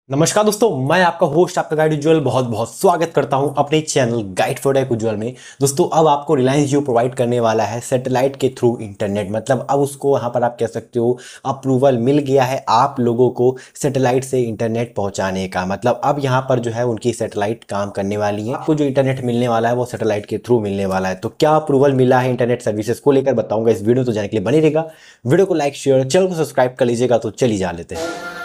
नमस्कार दोस्तों, मैं आपका होस्ट आपका गाइड उज्ज्वल बहुत बहुत स्वागत करता हूं अपने चैनल गाइड फॉर टेक उज्ज्वल में। दोस्तों अब आपको रिलायंस जियो प्रोवाइड करने वाला है सैटेलाइट के थ्रू इंटरनेट। मतलब अब उसको यहाँ पर आप कह सकते हो अप्रूवल मिल गया है आप लोगों को सैटेलाइट से इंटरनेट पहुंचाने का। मतलब अब यहाँ पर जो है उनकी सैटेलाइट काम करने वाली है। आपको जो इंटरनेट मिलने वाला है वो सैटेलाइट के थ्रू मिलने वाला है। तो क्या अप्रूवल मिला है इंटरनेट सर्विसेज को लेकर बताऊंगा इस वीडियो, तो जाने के लिए बनी रहेगा। वीडियो को लाइक शेयर चैनल को सब्सक्राइब कर लीजिएगा। तो चलिए जा लेते हैं।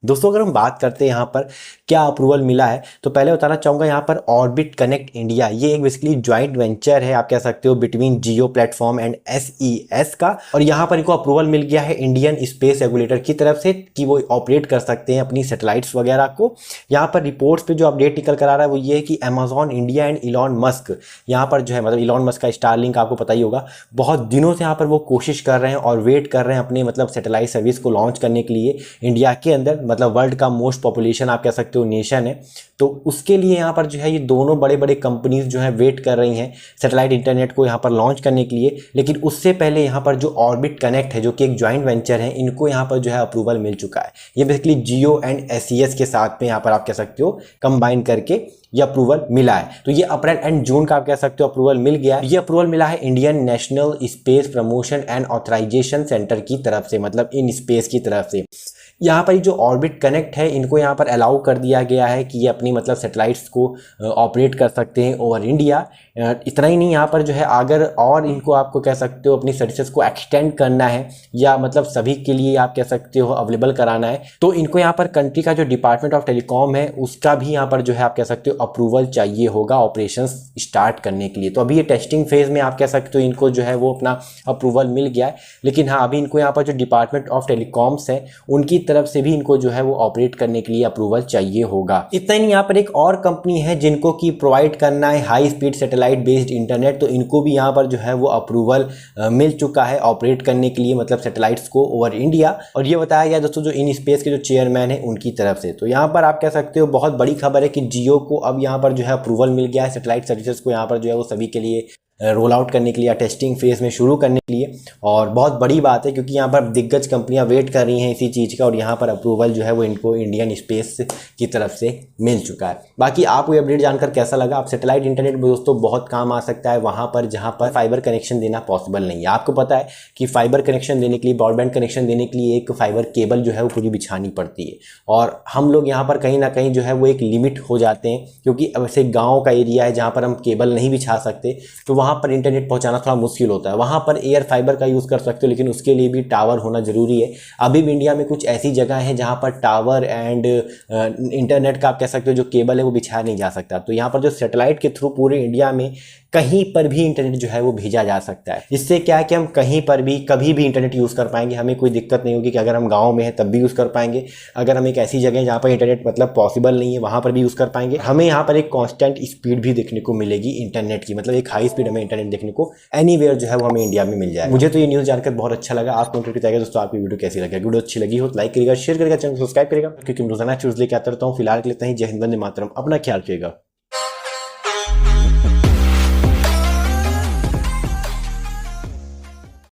दोस्तों अगर हम बात करते हैं यहाँ पर क्या अप्रूवल मिला है, तो पहले बताना चाहूँगा यहाँ पर ऑर्बिट कनेक्ट इंडिया ये एक बेसिकली ज्वाइंट वेंचर है, आप कह सकते हो between Jio platform and SES का। और यहाँ पर इनको अप्रूवल मिल गया है इंडियन स्पेस रेगुलेटर की तरफ से कि वो ऑपरेट कर सकते हैं अपनी सैटेलाइट्स वगैरह को। यहाँ पर रिपोर्ट्स पे जो अपडेट निकल कर आ रहा है वो ये है कि Amazon India and Elon Musk यहाँ पर जो है, मतलब इलॉन मस्क का स्टारलिंक आपको पता ही होगा, बहुत दिनों से यहाँ पर वो कोशिश कर रहे हैं और वेट कर रहे हैं अपने मतलब सैटेलाइट सर्विस को लॉन्च करने के लिए इंडिया के अंदर। मतलब वर्ल्ड का मोस्ट पॉपुलेशन आप कह सकते हो नेशन है, तो उसके लिए यहाँ पर जो है ये दोनों बड़े बड़े कंपनीज जो है वेट कर रही हैं सैटेलाइट इंटरनेट को यहाँ पर लॉन्च करने के लिए। लेकिन उससे पहले यहाँ पर जो ऑर्बिट कनेक्ट है जो कि एक ज्वाइंट वेंचर है, इनको यहाँ पर जो है अप्रूवल मिल चुका है। ये बेसिकली जियो एंड एसईएस के साथ में यहाँ पर आप कह सकते हो कंबाइन करके ये अप्रूवल मिला है। तो ये अप्रैल एंड जून का आप कह सकते हो अप्रूवल मिल गया है। ये अप्रूवल मिला है Indian national space promotion and authorisation centre की तरफ से, मतलब इन स्पेस की तरफ से। यहाँ पर जो ऑर्बिट कनेक्ट है इनको यहाँ पर अलाउ कर दिया गया है कि ये अपनी मतलब सैटेलाइट्स को ऑपरेट कर सकते हैं ओवर इंडिया। इतना ही नहीं, यहाँ पर जो है अगर और इनको आपको कह सकते हो अपनी सर्विसेज को एक्सटेंड करना है या मतलब सभी के लिए आप कह सकते हो अवेलेबल कराना है, तो इनको यहाँ पर कंट्री का जो डिपार्टमेंट ऑफ टेलीकॉम है उसका भी यहाँ पर जो है आप कह सकते हो अप्रूवल चाहिए होगा ऑपरेशन स्टार्ट करने के लिए। तो अभी ये टेस्टिंग फेज में आप कह सकते हो इनको जो है वो अपना अप्रूवल मिल गया है। लेकिन हाँ, अभी इनको यहाँ पर जो डिपार्टमेंट ऑफ टेलीकॉम्स है उनकी तरफ से भी इनको जो है वो ऑपरेट करने के लिए अप्रूवल चाहिए होगा। इतना ही नहीं, यहाँ पर एक और कंपनी है जिनको की प्रोवाइड करना है high speed satellite based internet, तो इनको भी यहाँ पर जो है वो अप्रूवल मिल चुका है ऑपरेट करने के लिए मतलब सैटेलाइट्स को ओवर इंडिया। और ये बताया गया दोस्तों जो इन स्पेस के जो चेयरमैन है उनकी तरफ से। तो यहाँ पर आप कह सकते हो बहुत बड़ी खबर है कि जियो को अब यहाँ पर जो है अप्रूवल मिल गया है सैटेलाइट सर्विसेज को यहाँ पर जो है वो सभी के लिए रोल आउट करने के लिए, टेस्टिंग फेज में शुरू करने के लिए। और बहुत बड़ी बात है क्योंकि यहाँ पर दिग्गज कंपनियां वेट कर रही हैं इसी चीज़ का, और यहाँ पर अप्रूवल जो है वो इनको इंडियन स्पेस की तरफ से मिल चुका है। बाकी आपको ये अपडेट जानकर कैसा लगा? आप सैटेलाइट इंटरनेट दोस्तों बहुत काम आ सकता है वहाँ पर जहाँ पर फाइबर कनेक्शन देना पॉसिबल नहीं है। आपको पता है कि फाइबर कनेक्शन देने के लिए, ब्रॉडबैंड कनेक्शन देने के लिए एक फाइबर केबल जो है वो पूरी बिछानी पड़ती है, और हम लोग यहाँ पर कहीं ना कहीं जो है वो एक लिमिट हो जाते हैं क्योंकि वैसे गाँव का एरिया है जहाँ पर हम केबल नहीं बिछा सकते, तो वहाँ पर इंटरनेट पहुंचाना थोड़ा मुश्किल होता है। वहाँ पर एयर फाइबर का यूज़ कर सकते हो, लेकिन उसके लिए भी टावर होना ज़रूरी है। अभी भी इंडिया में कुछ ऐसी जगह है जहाँ पर टावर एंड इंटरनेट का आप कह सकते हो जो केबल है वो बिछाया नहीं जा सकता। तो यहाँ पर जो सैटेलाइट के थ्रू पूरे इंडिया में कहीं पर भी इंटरनेट जो है वो भेजा जा सकता है। इससे क्या है कि हम कहीं पर भी कभी भी इंटरनेट यूज़ कर पाएंगे, हमें कोई दिक्कत नहीं होगी कि अगर हम गाँव में हैं तब भी यूज़ कर पाएंगे, अगर हम एक ऐसी जगह जहाँ पर इंटरनेट मतलब पॉसिबल नहीं है वहाँ पर भी यूज़ कर पाएंगे। हमें यहाँ पर एक कॉन्स्टेंट स्पीड भी देखने को मिलेगी इंटरनेट की, मतलब एक हाई स्पीड हमें इंटरनेट देखने को एनीवेयर जो है वो हमें इंडिया में मिल जाए। मुझे तो ये न्यूज़ जानकर बहुत अच्छा लगा। आप कमेंट करके बताइएगा दोस्तों आपकी वीडियो कैसी लगी। वीडियो अच्छी लगी हो तो लाइक करिएगा, शेयर करिएगा, चैनल सब्सक्राइब करिएगा, क्योंकि रोजाना न्यूज़ लेके आता रहता हूँ। फिलहाल के लिए इतना ही। जय हिंद, वंदे मातरम। अपना ख्याल रखिएगा।